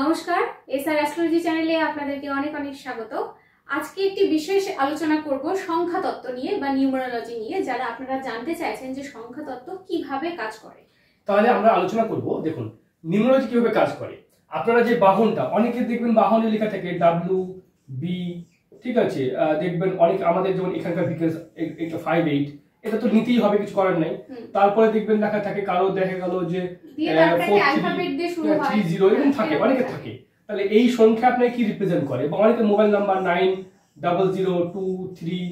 নমস্কার, SR astrology চ্যানেলে আপনাদেরকে অনেক অনেক স্বাগত। আজকে একটি বিশেষ আলোচনা করব সংখ্যা তত্ত্ব নিয়ে বা নিউমারোলজি নিয়ে, যারা আপনারা জানতে চাইছেন যে সংখ্যা তত্ত্ব কিভাবে কাজ করে। তাহলে আমরা আলোচনা করব, দেখুন নিউমারোলজি কিভাবে কাজ করে। আপনারা যে বাহনটা, অনেকে দেখবেন বাহনে লেখা থাকে ডাব্লিউ বি, ঠিক আছে, দেখবেন অনেক আমাদের যেমন এখানকার ভিকেলস 58, এটা তো নিতেই হবে, কিছু করার নাই। তারপরে দেখবেন লেখা থাকে, কারো দেখা গেল যে 30 এরকম থাকে, অনেকে থাকে। তাহলে এই সংখ্যা আপনাকে কি রিপ্রেজেন্ট করে, বা অনেকের মোবাইল নাম্বার 900223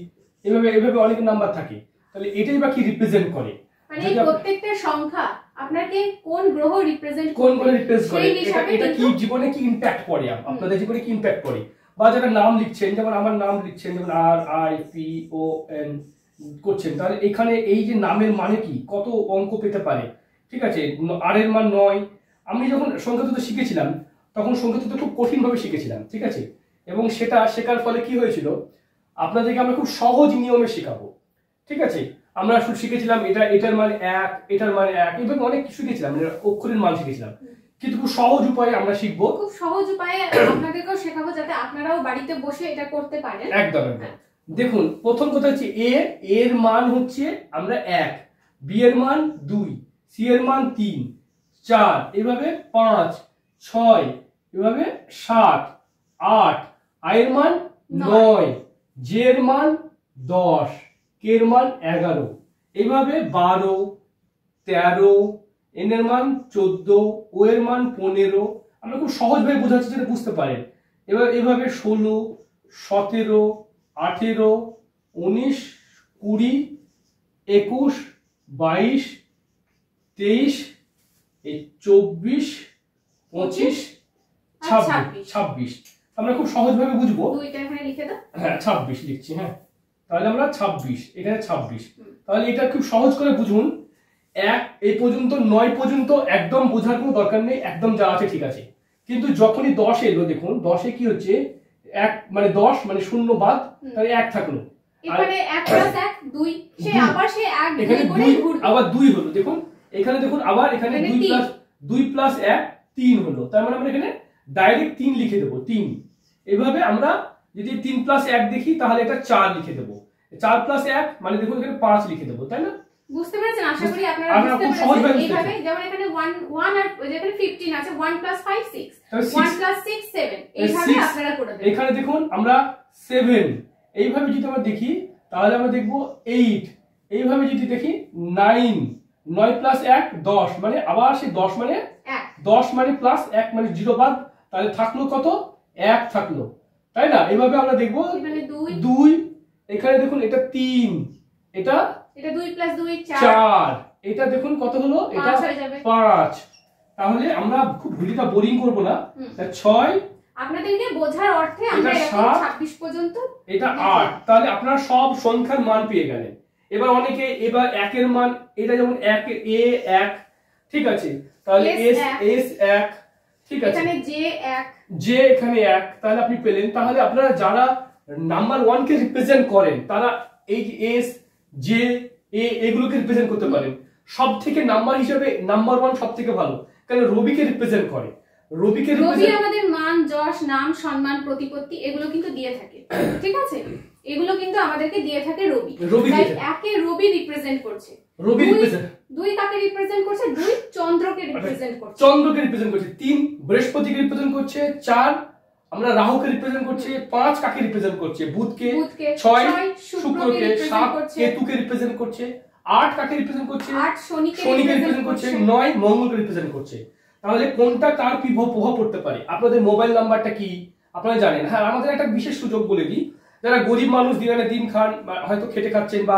এভাবে অনেক নাম্বার থাকে। তাহলে এটাই বা কি রিপ্রেজেন্ট করে, মানে প্রত্যেকটা সংখ্যা আপনাকে কোন গ্রহ রিপ্রেজেন্ট করে, এটা কি জীবনে কি ইমপ্যাক্ট পড়ে, আপনাদের জীবনে কি ইমপ্যাক্ট পড়ে। বা যারা নাম লিখছেন, যেমন আমার নাম লিখছেন, যেমন RIPON করছেন, তাহলে এখানে এই যে নামের মানে কি, কত অঙ্ক পেতে পারে, ঠিক আছে। আর এর মান 9। আমি যখন সংখ্যাতত্ত্ব শিখেছিলাম তখন সংখ্যাতত্ত্ব খুব কঠিন ভাবে শিখেছিলাম, ঠিক আছে। এবং সেটা শেখার ফলে কি হয়েছিল, আপনাদেরকে আমরা খুব সহজ নিয়মে শেখাবো, ঠিক আছে। আমরা শুধু শিখেছিলাম এটার মান 1, এটার মান 1, এইভাবে অনেক কিছু শিখেছিলাম, অক্ষরের মান শিখেছিলাম। কিন্তু খুব সহজ উপায়ে আমরা শিখবো, খুব সহজ উপায়ে আপনাদেরকেও শেখাবো, যাতে আপনারাও বাড়িতে বসে এটা করতে পারেন। একদম। দেখুন, প্রথম কথা হচ্ছে এর মান হচ্ছে আমরা 1, বি এর মান 2, সি এর মান 3, 4, এভাবে 5, 6, এভাবে 7, 8, আই এর মান 9, জে এর মান 10, কে এর মান 11, এইভাবে 12, 13, এন এর মান 14, ও এর মান 15। আমরা খুব সহজভাবে বোঝাচ্ছি যেটা বুঝতে পারেন। এভাবে 16, 17, 18, 19, 20, 21, 22, 23, 24, 25, 26। আমরা খুব সহজভাবে বুঝবো। হ্যাঁ, 26 লিখছি। হ্যাঁ, তাহলে আমরা 26, এখানে 26। তাহলে এটা খুব সহজ করে বুঝুন। 1 এই পর্যন্ত 9 পর্যন্ত একদম বোঝার কোনো দরকার নেই, একদম যা আছে ঠিক আছে। কিন্তু যখনই 10 এলো, দেখুন 10 এ কি হচ্ছে, 1 মানে 10 মানে শূন্য বাদ, তাহলে 1 থাকলো। এখানে 1 + 1 2, সে আবার সে 1 এখানে 2 আবার 2 হলো। দেখুন এখানে, দেখুন আবার এখানে 2 + 1 3 হলো। তার মানে আমরা এখানে ডাইরেক্ট 3 লিখে দেব, 3। এভাবে আমরা যদি 3 + 1 দেখি, তাহলে এটা 4 লিখে দেব। 4 + 1 মানে দেখুন এখানে 5 লিখে দেব, তাই না? বুঝতে পেরেছেন? আশা করি আপনারা বুঝতে পেরেছেন। এইভাবে যেমন এখানে 1 আর যেখানে 15 আছে, 1 + 5 6, 1 + 6 7, এইভাবে আপনারা করে দেবেন। এখানে দেখুন আমরা 7, এইভাবে যদি আমরা দেখি, তাহলে আমরা দেখব 8, এইভাবে যদি দেখি 9, 9 + 1 10, মানে আবার সেই 10 মানে 1, 10 মানে প্লাস 1 মানে 0 বাদ, তাহলে থাকলো কত, 1 থাকলো, তাই না? এইভাবে আমরা দেখব এখানে 2, এখানে দেখুন এটা 3, এটা 2 + 2 4, এটা দেখুন কত হলো, এটা 5। তাহলে আমরা খুব ভিডিওটা বোরিং করব না, 6, আপনাদেরকে বোঝার অর্থে আমরা এরকম 26 পর্যন্ত, এটা 8। তাহলে আপনারা সব সংখ্যার মান পেয়ে গেলেন। এবার অনেকে 1 এর মান, এটা যেমন 1 এ 1, ঠিক আছে, তাহলে এস 1, ঠিক আছে, এখানে জে 1, জে এখানে 1, তাহলে আপনি পেলেন। তাহলে আপনারা যারা নাম্বার 1 কে রিপ্রেজেন্ট করেন, তারা এই এস, জে, এ এগুলোকে রিপ্রেজেন্ট করতে পারেন। সবথেকে নাম্বার হিসেবে নাম্বার 1 সবথেকে ভালো, কারণ রবিকে রিপ্রেজেন্ট করে। রবি আমাদের মান, যশ, নাম, সম্মান, প্রতিপত্তি এগুলো কিন্তু দিয়ে থাকে, ঠিক আছে। এগুলো কিন্তু আমাদেরকে দিয়ে থাকে রবি। তাই একে রবি রিপ্রেজেন্ট করছে, 2 কাকে রিপ্রেজেন্ট করছে, 2 চন্দ্রকে রিপ্রেজেন্ট করছে, 3 বৃহস্পতিকে রিপ্রেজেন্ট করছে, 4 আমরা রাহুকে রিপ্রেজেন্ট করছে, 5 কাকে রিপ্রেজেন্ট করছে, বুধকে, 6 শুক্রকে, 7 কেতুকে রিপ্রেজেন্ট করছে, 8 কাকে রিপ্রেজেন্ট করছে, 8 শনিকে রিপ্রেজেন্ট করছে, 9 মঙ্গলকে রিপ্রেজেন্ট করছে। তাহলে কোনটা কার কি প্রভাব পড়তে পারে, আপনাদের মোবাইল নাম্বারটা কি আপনারা জানেন। হ্যাঁ, আমাদের একটা বিশেষ সুযোগ বলে দিই, যারা গরিব মানুষ, দিনে দিন খান, হয়তো খেটে খাচ্ছেন, বা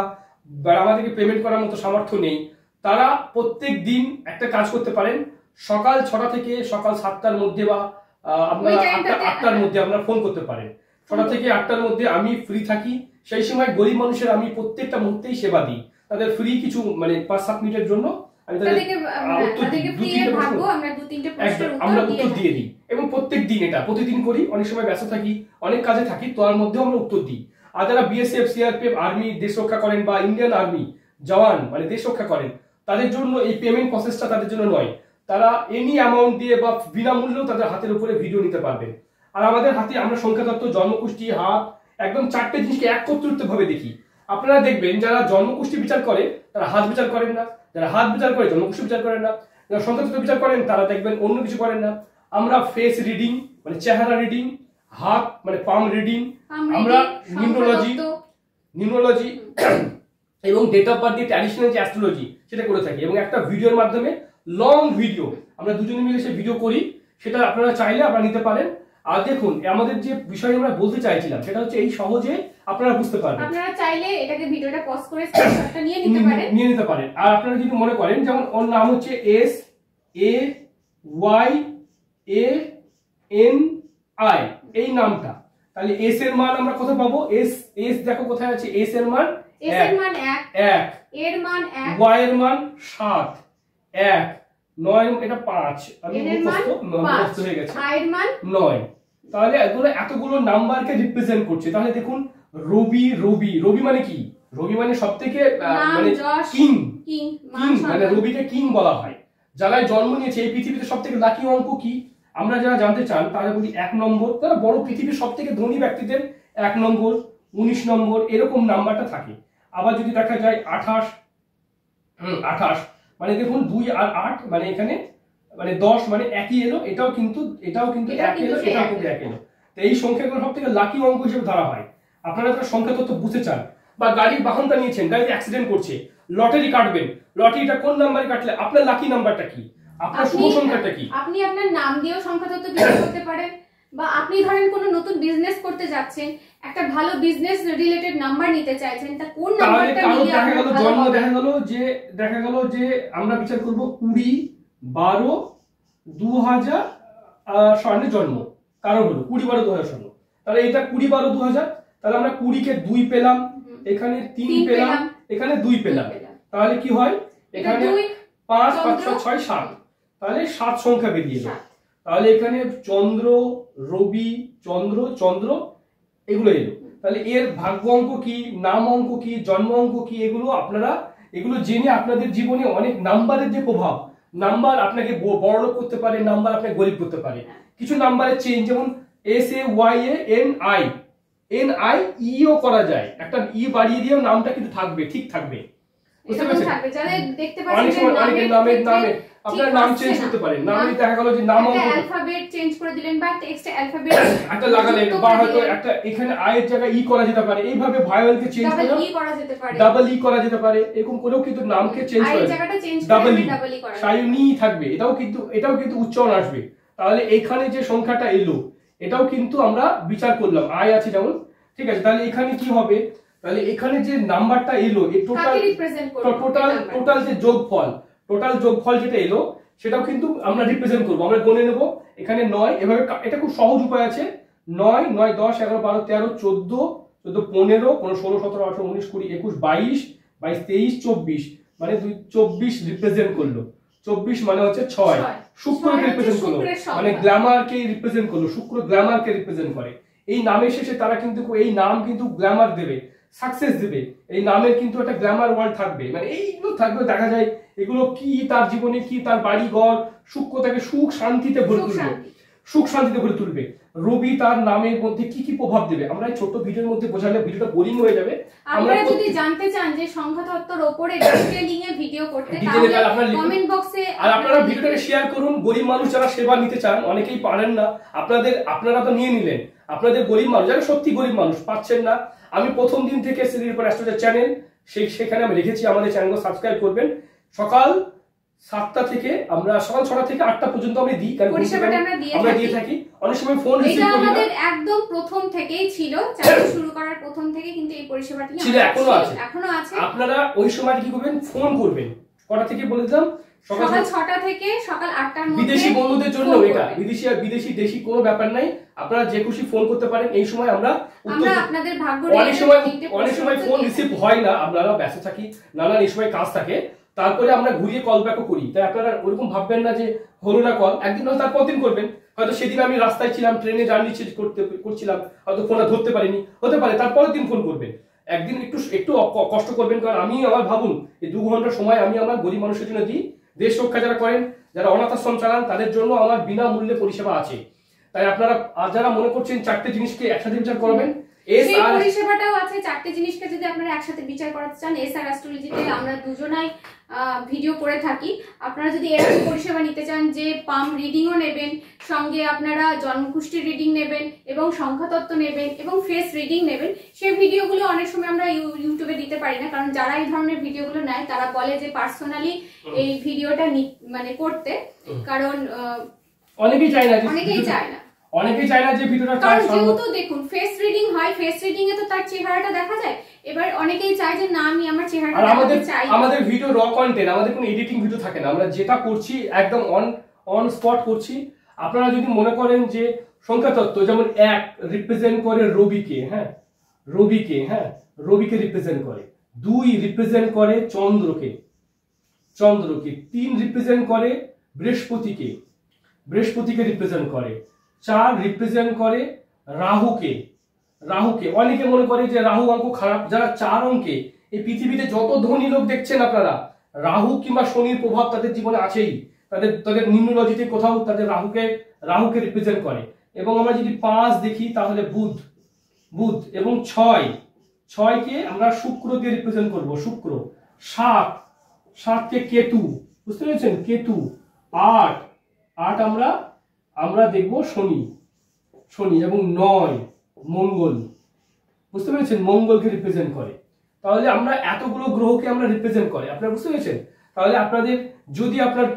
আমাদেরকে পেমেন্ট করার মতো সামর্থ্য নেই, তারা প্রত্যেক দিন একটা কাজ করতে পারেন। সকাল 6টা থেকে সকাল 7টার মধ্যে, বা আপনারা 8টার মধ্যে আপনারা ফোন করতে পারেন। 6টা থেকে 8টার মধ্যে আমি ফ্রি থাকি। সেই সময় গরিব মানুষের আমি প্রত্যেকটা মুহূর্তেই সেবা দিই। তাদের ফ্রি কিছু মানে 5-7 মিনিটের জন্য আমরা উত্তর দিয়ে দিই, এবং প্রত্যেক দিন এটা প্রতিদিন করি। অনেক সময় ব্যস্ত থাকি, অনেক কাজে থাকি, তার মধ্যেও আমরা উত্তর দিই। আর যারা বিএসএফ, সিআরপিএফ, আর্মি দেশ রক্ষা করেন, বা ইন্ডিয়ান আর্মি জওয়ান মানে দেশ রক্ষা করেন, তাদের জন্য এই পেমেন্ট প্রসেসটা তাদের জন্য নয়। তারা এনি অ্যামাউন্ট দিয়ে বা বিনামূল্যেও তাদের হাতের উপরে ভিডিও নিতে পারবেন। আর আমাদের হাতে আমরা সংখ্যাতত্ত্ব, জন্মকুষ্টি, হাত একদম 4টে জিনিসকে একত্রিত ভাবে দেখি। আপনারা দেখবেন যারা জন্মকুষ্টি বিচার করে তারা হাত বিচার করেন না, যারা হাত বিচার করে জন্মকুষ্টি বিচার করেন না, যারা সংখ্যাতত্ত্ব বিচার করেন তারা দেখবেন অন্য কিছু করেন না। আমরা ফেস রিডিং মানে চেহারা রিডিং, হাত মানে পাম রিডিং, আমরা নিউমোলজি এবং ডেট অফ বার্থ দিয়ে ট্র্যাডিশনাল যে অ্যাস্ট্রোলজি সেটা করে থাকি। এবং একটা ভিডিওর মাধ্যমে লং ভিডিও আমরা দুজনে মিলে সে ভিডিও করি, সেটা আপনারা চাইলে আপনারা নিতে পারেন। আর দেখুন আমাদের যে বিষয় আমরা বলতে চাইছিলাম সেটা হচ্ছে এই সহজে আপনারা বুঝতে পারবেন। আপনারা চাইলে এটাকে ভিডিওটা পজ করে স্ক্রিনশটটা নিয়ে নিতে পারেন। আর আপনারা যদি মনে করেন যেমন ওর নাম হচ্ছে SAYANI এই নামটা, তাহলে এস এর মান আমরা কত পাবো? এস দেখো কোথায় আছে, এস এর মান 1, এর মান 1, ওয়াই এর মান 7, 1, 9 এটা 5, আমি মুখস্থ হয়ে গেছে, আই এর মান 9। তাহলে এতগুলো নাম্বারকে রিপ্রেজেন্ট করছে। তাহলে দেখুন রবি মানে কি? রবি মানে সবথেকে মানে কিং মানে রবিকে কিং বলা হয়। যারা জন্ম নিয়েছে এই পৃথিবীতে সবথেকে লাকি অঙ্ক কি আমরা যারা জানতে চান তারা বলি 1 নম্বর। তারা বড় পৃথিবীর সবথেকে ধনী ব্যক্তিদের 1 নম্বর, 19 নম্বর এরকম নাম্বারটা থাকে। আবার যদি দেখা যায় 28 মানে দেখুন 2 আর 8 মানে এখানে মানে 10 মানে একই এলো, এটাও কিন্তু এক এলো, এটাও কিন্তু এক এলো। তো এই সংখ্যাগুলো সবথেকে লাকি অঙ্ক হিসেবে ধরা হয়। আপনারা যারা সংখ্যা তত্ত্ব বুঝতে চান বা গাড়ির বাহনটা নিয়েছেন, গাড়িতে অ্যাক্সিডেন্ট করছে, লটারি কাটবেন, লটারিটা কোন নাম্বারে কাটলে আপনার লাকি নাম্বারটা কি, আপনার শুভ সংখ্যাটা কি? আপনি আপনার নাম দিয়েও সংখ্যা তত্ত্ব বিচার করতে পারেন। বা আপনি ধরেন কোনো নতুন বিজনেস করতে যাচ্ছেন, একটা ভালো বিজনেস রিলেটেড নাম্বার নিতে চাইছেন, তা কোন নাম্বারটা নিলে দেখা গেল জন্ম দেখা গেল যে আমরা বিচার করব 20-12-2000 সালে জন্ম, কারণ হলো 20-12-2000 সাল। তাহলে এটা 20-12-2000, তাহলে আমরা 20 কে 2 পেলাম, এখানে 3 পেলাম, এখানে 2 পেলাম, তাহলে কি হয় এখানে 5 5 6 7, তাহলে 7 সংখ্যা বেরিয়ে এলো। তাহলে এখানে চন্দ্র, রবি, চন্দ্র এগুলো এলো। তাহলে এর ভাগ্য অঙ্ক কি, নাম অঙ্ক কি, জন্ম অঙ্ক কি, এগুলো জেনে আপনাদের জীবনে অনেক নাম্বারের যে প্রভাব, নাম্বার আপনাকে বড়লোক করতে পারে, নাম্বার আপনাকে গরিব করতে পারে। কিছু নাম্বারের চেঞ্জ, যেমন SAYANI ও করা যায়, একটা ই বাড়িয়ে দিয়েও নামটা কিন্তু থাকবে, ঠিক থাকবে, বুঝতে পারছেন? অনেক নামের আপনার নাম চেঞ্জ করতে পারেন। নামে দেখা গেল যে নাম অ্যালফাবেট চেঞ্জ করে দিলেন বা এক্সট্রা অ্যালফাবেট একটা লাগালেন, বা হয়তো একটা এখানে আই এর জায়গায় ই করা যেতে পারে, এইভাবে ভায়োলকে চেঞ্জ করে ডাবল ই করা যেতে পারে, এরকম করেও কিন্তু নামকে চেঞ্জ করে ডাবল ই সায়নি থাকবে, এটাও কিন্তু উচ্চারণ আসবে। তাহলে এখানে যে সংখ্যাটা এলো এটাও কিন্তু আমরা বিচার করলাম, আই আছে যেমন, ঠিক আছে। তাহলে এখানে কি হবে, তাহলে এখানে যে নাম্বারটা এলো এই টোটাল যে যোগফল যেটা এলো সেটাও কিন্তু আমরা রিপ্রেজেন্ট করবো, আমরা গণে নেব। এখানে 9, এভাবে এটা খুব সহজ উপায় আছে, 9 9 10 11 12 13 14 15 16 17 18 19 20 21 22 23 24 মানে 24 রিপ্রেজেন্ট করলো। 24 মানে হচ্ছে 6, শুক্রকে রিপ্রেজেন্ট করলো, মানে গ্ল্যামারকে রিপ্রেজেন্ট করলো, শুক্র গ্ল্যামারকে রিপ্রেজেন্ট করে। এই নামের শেষে তারা কিন্তু এই নাম কিন্তু গ্ল্যামার দেবে, সাকসেস দেবে, এই নামের কিন্তু একটা গ্ল্যামার ওয়ার্ড থাকবে, মানে এইগুলো থাকবে। দেখা যায় এগুলো কি তার জীবনে কি তার বাড়ি ঘর শুক্র তাকে সুখ শান্তিতে ভরে তুলবে। রবি তার নামের মধ্যে কি কি প্রভাব দেবে আমরা এই ছোট ভিডিওর মধ্যে বোঝালে ভিডিওটা বোরিং হয়ে যাবে। আপনারা যদি জানতে চান যে সংখ্যা তত্ত্বের উপরে ডিটেইলিং এ ভিডিও করতে, তাহলে কমেন্ট বক্সে আর আপনারা ভিডিওটাকে শেয়ার করুন। গরিব মানুষ যারা সেবা নিতে চান, অনেকেই পারেন না, আপনারা তো নিয়ে নিলেন, আপনাদের গরিব মানুষ যারা সত্যি গরিব মানুষ পাচ্ছেন না, আমি প্রথম দিন থেকে সিরিয়াল পর অ্যাস্ট্রোলজার চ্যানেল সেখানে আমি রেখেছি, আমাদের চ্যানেলকে সাবস্ক্রাইব করবেন। সকাল 7টা থেকে আমরা সকাল 6টা থেকে 8টা পর্যন্ত আমরা দিই, কারণ আমরা দিয়ে থাকি। অনেক সময় ফোন রিসিভ করি না, এটা আমাদের একদম প্রথম থেকেই ছিল, চ্যানেল শুরু করার প্রথম থেকে কিন্তু এই পরিষেবাটি ছিল, এখনো আছে। আপনারা ওই সময় কি করবেন, ফোন করবেন। কটা থেকে বলে দিলাম, সকাল 6টা থেকে সকাল 8টার মধ্যে। বিদেশি বন্ধুদের জন্য এটা, বিদেশি আর দেশি কোনো ব্যাপার নাই, আপনারা যে খুশি ফোন করতে পারেন। এই সময় আমরা আপনাদের ভাগ্য অনেক সময় ফোন রিসিভ হয় না, আপনারা ব্যস্ত থাকি, নানান এই সময় কাজ থাকে, তারপরে আমরা ঘুরিয়ে কল ব্যাকও করি। তাই আপনারা ওরকম ভাববেন না যে হলো না কল, একদিন হয়তো তারপর দিন করবেন, হয়তো সেদিন আমি রাস্তায় ছিলাম, ট্রেনে জার্নি করছিলাম, হয়তো ফোনটা ধরতে পারিনি, হতে পারে তারপরের দিন ফোন করবেন। একদিন একটু কষ্ট করবেন, কারণ আমি আমার ভাবুন এই 2 ঘন্টা সময় আমি আমার গরিব মানুষের জন্য দিই। দেশ রক্ষা যারা করেন যারা অনাথ আশ্রম চালান তাদের জন্য আমার বিনামূল্যে পরিষেবা আছে। তাই আপনারা যারা মনে করছেন 4টে জিনিসকে একসাথে বিচার করবেন, সেই পরিষেবাটাও আছে। 4টে জিনিসকে যদি আপনারা একসাথে বিচার করাতে চান, এসআর অ্যাস্ট্রোলজিতে আমরা দুজনাই ভিডিও করে থাকি। আপনারা যদি এরকম পরিষেবা নিতে চান যে পাম রিডিংও নেবেন, সঙ্গে আপনারা জন্মকুষ্ঠির রিডিং নেবেন এবং সংখ্যাতত্ত্ব নেবেন এবং ফেস রিডিং নেবেন, সেই ভিডিওগুলো অনেক সময় আমরা ইউটিউবে দিতে পারি না, কারণ যারা এই ধরনের ভিডিওগুলো নেয় তারা বলে যে পার্সোনালি এই ভিডিওটা মানে করতে, কারণ অনেকেই চায় না যে ভিডিওটা, কারণ যেহেতু দেখুন ফেস রিডিং হয়, ফেস রিডিং এ তো তার চেহারাটা দেখা যায়। এবার অনেকেই চায় যে না আমি আমার চেহারাটা দেখাতে চাই। আমাদের ভিডিও র কন্টেন্ট, আমাদের কোনো এডিটিং ভিডিও থাকে না, আমরা যেটা করছি একদম অন স্পট করছি। আপনারা যদি মনে করেন যে সংখ্যাতত্ত্ব, যেমন 1 রিপ্রেজেন্ট করে রবিকে, হ্যাঁ রবিকে রিপ্রেজেন্ট করে, 2 রিপ্রেজেন্ট করে চন্দ্রকে, 3 রিপ্রেজেন্ট করে বৃহস্পতিকে রিপ্রেজেন্ট করে, 4 রিপ্রেজেন্ট করে রাহুকে। অনেকে মনে করে যে রাহু অঙ্ক খারাপ। যারা 4 অঙ্কে, এই পৃথিবীতে যত ধনী লোক দেখছেন আপনারা, রাহু কিংবা শনির প্রভাব তাদের জীবনে আছেই। তাদের নিম্নোলজিতে কোথাও তাদের রাহুকে রিপ্রেজেন্ট করে। এবং আমরা যদি 5 দেখি তাহলে বুধ এবং 6কে আমরা শুক্র দিয়ে রিপ্রেজেন্ট করব, শুক্র। 7কে কেতু, বুঝতে পেরেছেন, কেতু। 8 আমরা দেখব শনি এবং 9 মঙ্গল, বুঝতে পেরেছেন, মঙ্গলকে রিপ্রেজেন্ট করে। তাহলে আমরা এতগুলো গ্রহকে আমরা রিপ্রেজেন্ট করে, আপনারা বুঝতে পেরেছেন। তাহলে আপনাদের যদি আপনার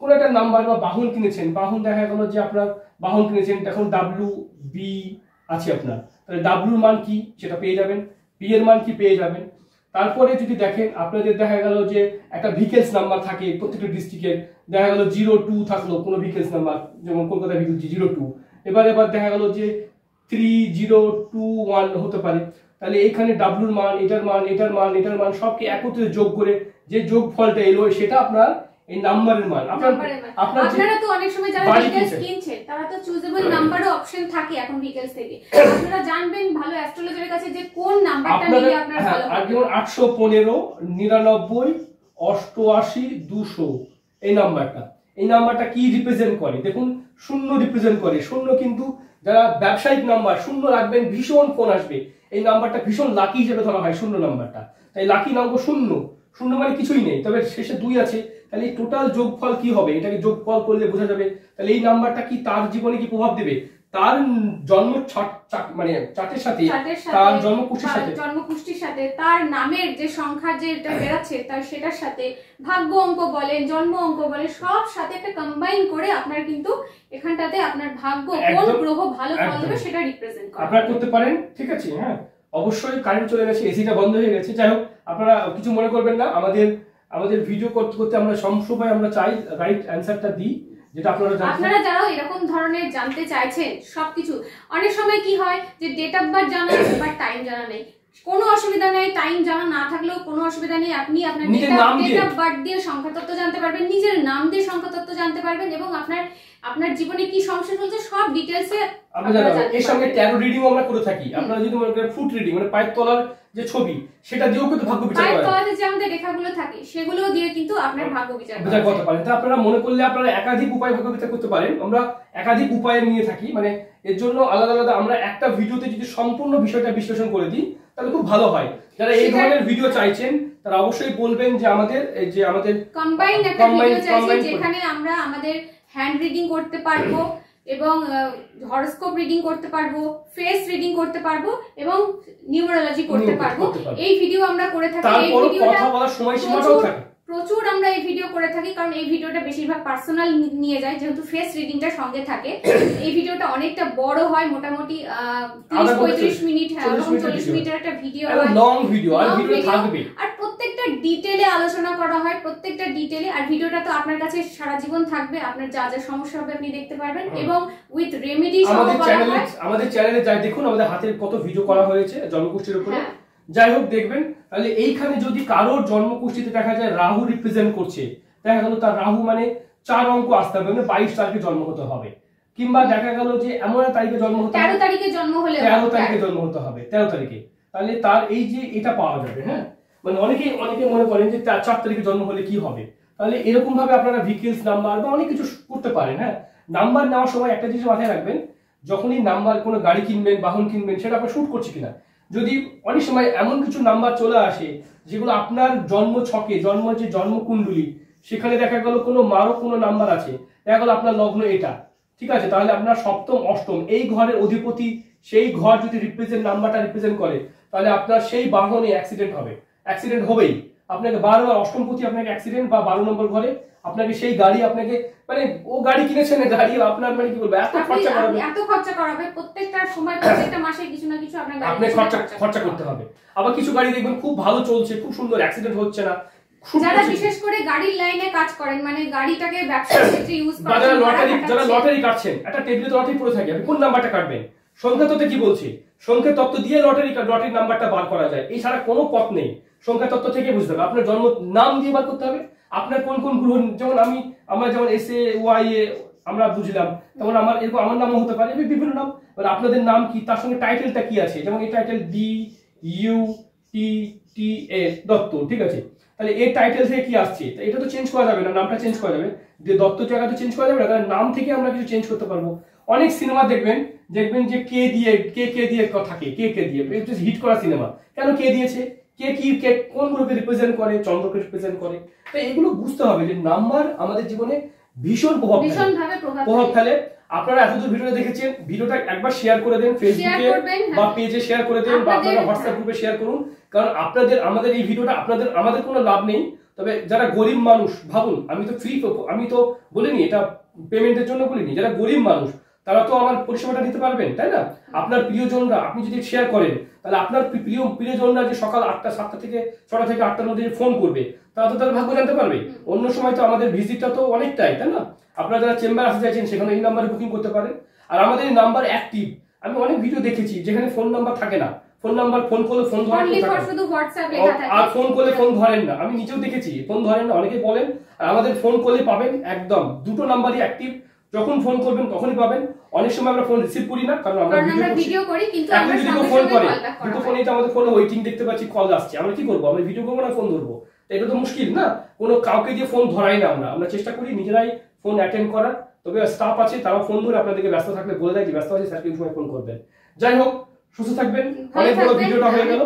কোন একটা নাম্বার বা বাহন কিনেছেন, বাহন দেখা গেল যে আপনার বাহন কিনেছেন, এখন WB আছে আপনার, তাহলে W মান কি সেটা পেয়ে যাবেন, B এর মান কি পেয়ে যাবেন। তারপরে যদি দেখেন আপনাদের দেখা গেল যে একটা ভিকেলস নাম্বার থাকে প্রত্যেকটা ডিস্ট্রিক্টের, দেখা গেল 02 থাকলো কোনো ভিকেলস নাম্বার, যেমন কলকাতা ভিকেলস 02। এবার দেখা গেল যে 3021 হতে পারে। তাহলে এখানে ডাব্লুর মান, এটার মান সবকে একত্রে যোগ করে যে যোগফলটা এলো সেটা আপনার এই নাম্বারের মান। আপনারা তো অনেক সময় যারা ডিটেইলস কিনছেন তারা তো চুজেবল নাম্বারও অপশন থাকে এখন ডিটেইলস থেকে। আপনারা জানবেন ভালো অ্যাস্ট্রোলজারের কাছে যে কোন নাম্বারটা নিলে আপনার ভালো হবে। আর যেমন 815 99 88 200 এই নাম্বারটা কি রিপ্রেজেন্ট করে? দেখুন 0 রিপ্রেজেন্ট করে। 0 কিন্তু যারা ব্যবসায়িক নাম্বার, 0 রাখবেন ভীষণ ফোন আসবে, এই নাম্বারটা ভীষণ লাকি হিসেবে ধরা হয় 0 নাম্বারটা। তাই লাকি নাম্বার 0 মানে কিছুই নেই, তবে শেষে 2 আছে। তাহলে এই টোটাল যোগফল কি হবে, এটাকে যোগফল করলে বোঝা যাবে। তাহলে এই নাম্বারটা কি তার জীবনে কি প্রভাব দেবে, তার জন্ম মানে চার্টের সাথে, তার জন্মকুষ্ঠির সাথে, তার নামের যে সংখ্যা যেটা বেরাচ্ছে তার সেটার সাথে, ভাগ্য অঙ্ক বলেন, জন্ম অঙ্ক বলেন, সব সাথে একটা কম্বাইন করে আপনার কিন্তু এখানটাতে আপনার ভাগ্য কোন গ্রহ ভালো ফল দেবে সেটা রিপ্রেজেন্ট করে আপনারা করতে পারেন। ঠিক আছে, হ্যাঁ অবশ্যই কারেন্ট চলে গেছে, এসিটা বন্ধ হয়ে গেছে। যাই হোক, আপনারা কিছু মনে করবেন না, আমাদের ভিডিও করতে আমরা সবসময় আমরা চাই রাইট অ্যানসারটা দিই, যেটা আপনারা যারা এরকম ধরনের জানতে চাইছেন সবকিছু। অনেক সময় কি হয় যে ডেট অফ বার্থ জানা আছে বাট টাইম জানা নেই, কোনো অসুবিধা নেই, টাইম জানা না থাকলেও কোনো অসুবিধা নেই। আপনি আপনার ডেট অফ বার্থ দিয়ে সংখ্যাতত্ত্ব জানতে পারবেন, নিজের নাম দিয়ে সংখ্যাতত্ত্ব জানতে পারবেন এবং আপনার জীবনে কি সমস্যা চলছে সব ডিটেইলসে আমরা জানবো। এর সঙ্গে ট্যারো রিডিং আমরা করে থাকি। আপনারা যদি মনে করেন ফুট রিডিং মানে পায়ের তলার যে ছবি, সেটা দিয়েও কিন্তু ভাগ্য বিচার করা হয়। পায়ের তলাতে যে আমাদের রেখাগুলো থাকে সেগুলো দিয়ে কিন্তু আপনার ভাগ্য বিচার করতে পারেন। তা আপনারা মনে করলে আপনারা একাধিক উপায় ভাগ্য বিচার করতে পারেন। আমরা একাধিক উপায় নিয়ে থাকি, মানে এর জন্য আলাদা আলাদা আমরা একটা ভিডিওতে যদি সম্পূর্ণ বিষয়টা বিশ্লেষণ করে দিই তাহলে খুব ভালো হয়। যারা এই ধরনের ভিডিও চাইছেন তারা অবশ্যই বলবেন যে আমাদের কম্বাইন একটা ভিডিও চাইছেন, যেখানে আমরা আমাদের হ্যান্ড রিডিং করতে পারবো এবং হরোস্কোপ রিডিং করতে পারবো, ফেস রিডিং করতে পারবো এবং নিউমেরোলজি করতে পারবো। এই ভিডিও আমরা করে থাকি। এই ভিডিওটা কথা বলার সময়সীমাটাও থাকে প্রচুর আমরা এই ভিডিও করে থাকি, কারণ এই ভিডিওটা বেশিরভাগ পার্সোনাল নিয়ে যায়, যেহেতু ফেস রিডিংটা সঙ্গে থাকে। এই ভিডিওটা অনেকটা বড় হয়, মোটামুটি 30-35 মিনিট, 40 মিনিটের একটা ভিডিও হয়, লং ভিডিও। আর ভিডিও থাকবে, আর প্রত্যেকটা ডিটেইলে আলোচনা করা হয়, প্রত্যেকটা ডিটেইলে। আর ভিডিওটা তো আপনার কাছে সারা জীবন থাকবে, আপনার যা যা সমস্যা হবে আপনি দেখতে পারবেন এবং উইথ রেমেডি সহ করা হয়। আমাদের চ্যানেলে যাই দেখুন, আমাদের হাতে কত ভিডিও করা হয়েছে জন্মকুষ্ঠির উপরে। যাই হোক দেখবেন। তাহলে এইখানে যদি কারোর জন্মকুষ্ঠিতে দেখা যায় রাহু রিপ্রেজেন্ট করছে, দেখা গেল তার রাহু মানে 4 অঙ্ক আসতে হবে, মানে 22 তারিখে জন্ম হতে হবে, কিংবা দেখা গেল যে এমন একটা তারিখে জন্ম হতে হবে, 13 তারিখে জন্ম হলে 13 তারিখে জন্ম হতে হবে, 13 তারিখে, তাহলে তার এই যে এটা পাওয়া যাবে। হ্যাঁ, মানে অনেকে মনে করেন যে 4 তারিখে জন্ম হলে কি হবে, তাহলে এরকম ভাবে আপনারা ভেহিকলস নাম্বার বা অনেক কিছু করতে পারেন। হ্যাঁ, নাম্বার নেওয়ার সময় একটা জিনিস মাথায় রাখবেন, যখনই নাম্বার কোনো গাড়ি কিনবেন, বাহন কিনবেন, সেটা আপনার শুট করছে কিনা। যদি অনেক সময় এমন কিছু নাম্বার চলে আসে যেগুলো আপনার জন্ম ছকে, জন্ম কুণ্ডলী, সেখানে দেখা গেল কোনো মারও কোনো নাম্বার আছে, দেখা গেল আপনার লগ্ন এটা, ঠিক আছে, তাহলে আপনার সপ্তম অষ্টম এই ঘরের অধিপতি সেই ঘর যদি নাম্বারটা রিপ্রেজেন্ট করে, তাহলে আপনার সেই বাহনে অ্যাক্সিডেন্ট হবেই। আপনাকে বারবার অষ্টমপতি আপনাকে অ্যাক্সিডেন্ট বা 12 নম্বর ঘরে আপনাকে সেই গাড়ি, আপনাকে মানে ও গাড়ি কিনেছেন, গাড়ি আপনার মানে কি বলবো এত খরচা করাবে প্রত্যেকটা সময় প্রত্যেকটা মাসে কিছু না কিছু আপনাকে খরচা করতে হবে। আবার কিছু গাড়ি দেখবেন খুব ভালো চলছে, খুব সুন্দর, অ্যাক্সিডেন্ট হচ্ছে না। যারা বিশেষ করে গাড়ির লাইনে কাজ করেন, মানে গাড়িটাকে ব্যবসার ক্ষেত্রে ইউজ করেন, যারা লটারি কাটছেন, একটা টেবিলে তো লটারি পড়ে থাকে, আপনি কোন নাম্বারটা কাটবেন? সংখ্যা তত্ত্বে কি বলছে? সংখ্যা তত্ত্ব দিয়ে লটারির নাম্বারটা বার করা যায়, এই ছাড়া কোনো পথ নেই। সংখ্যা তত্ত্ব থেকে বুঝতে হবে। আপনার জন্ম নাম দিয়ে বার করতে হবে, আপনার কোন কোন গ্রহ, যেমন আমরা যেমন SAY আমরা বুঝলাম, তেমন আমার নামও হতে পারে, বিভিন্ন নাম। আপনাদের নাম কি, তার সঙ্গে টাইটেলটা কি আছে, যেমন এই টাইটেল DUTTS দত্ত, ঠিক আছে, তাহলে এই টাইটেল থেকে কি আসছে, এটা তো চেঞ্জ করা যাবে না, নামটা চেঞ্জ করা যাবে, যে দত্ত জায়গা তো চেঞ্জ করা যাবে না, তাহলে নাম থেকে আমরা কিছু চেঞ্জ করতে পারবো। অনেক সিনেমা দেখবেন যে কে দিয়ে থাকে, কে দিয়ে হিট করা সিনেমা, কেন কে দিয়েছে, কে কোন গ্রুপকে রিপ্রেজেন্ট করে, চন্দ্রকে রিপ্রেজেন্ট করে। তো এগুলো বুঝতে হবে যে নাম্বার আমাদের জীবনে ভীষণ প্রভাব ফেলে। আপনারা এতদূর ভিডিওটা দেখেছেন, ভিডিওটা একবার শেয়ার করে দেন, ফেসবুকে বা পেজে শেয়ার করে দেন, বা আপনারা হোয়াটসঅ্যাপ গ্রুপে শেয়ার করুন। কারণ আমাদের এই ভিডিওটা আমাদের কোনো লাভ নেই, তবে যারা গরিব মানুষ, ভাবুন, আমি তো বলিনি এটা পেমেন্টের জন্য বলিনি, যারা গরিব মানুষ তারা তো আমার পরিষেবাটা নিতে পারবেন, তাই না? আপনার প্রিয়জনরা, আপনি যদি শেয়ার করেন, তাহলে আপনার প্রিয়জনরা যে সকাল 7টা থেকে 8টার মধ্যে ফোন করবে, তারা তো তাদের ভাগ্য জানতে পারবে। অন্য সময় তো আমাদের ভিজিটটা তো অনেকটাই, তাই না? আপনারা যারা চেম্বার আসতে চাইছেন, সেখানে এই নাম্বারে বুকিং করতে পারেন। আর আমাদের এই নাম্বার অ্যাক্টিভ, আমি অনেক ভিডিও দেখেছি যেখানে ফোন নাম্বার থাকে না, ফোন করলে ফোন ধরেন, আর ফোন করলে ফোন ধরেন না। আমি নিজেও দেখেছি, ফোন ধরেন না, অনেকে বলেন। আর আমাদের ফোন করলে পাবেন একদম দুটো নাম্বারই অ্যাক্টিভ, যখন ফোন করবেন তখনই পাবেন। অনেক সময় আমরা ফোন রিসিভ করি না, কারণ আমরা ভিডিও করি, কিন্তু আমরা যদি ফোন করে দুটো ফোনেই তো আমাদের ফোনে ওয়েটিং দেখতে পাচ্ছি, কল আসছে, আমরা কি করবো? আমরা ভিডিও করবো না ফোন ধরবো? এটা তো মুশকিল না, কোনো কাউকে দিয়ে ফোন ধরাই না। আমরা চেষ্টা করি নিজেরাই ফোন অ্যাটেন্ড করার, তবে স্টাফ আছে তারা ফোন ধরে আপনাদেরকে ব্যস্ত থাকলে বলে দেয় যে ব্যস্ত আছে, স্যারকে সময় ফোন করবেন। যাই হোক, সুস্থ থাকবেন, অনেক বড় ভিডিওটা হয়ে গেল,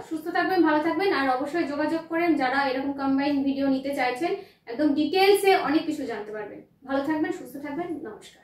সুস্থ থাকবেন, ভালো থাকবেন, আর অবশ্যই যোগাযোগ করেন যারা এরকম কম্বাইন্ড ভিডিও নিতে চাইছেন, একদম ডিটেইলসে অনেক কিছু জানতে পারবেন। ভালো থাকবেন, সুস্থ থাকবেন, নমস্কার।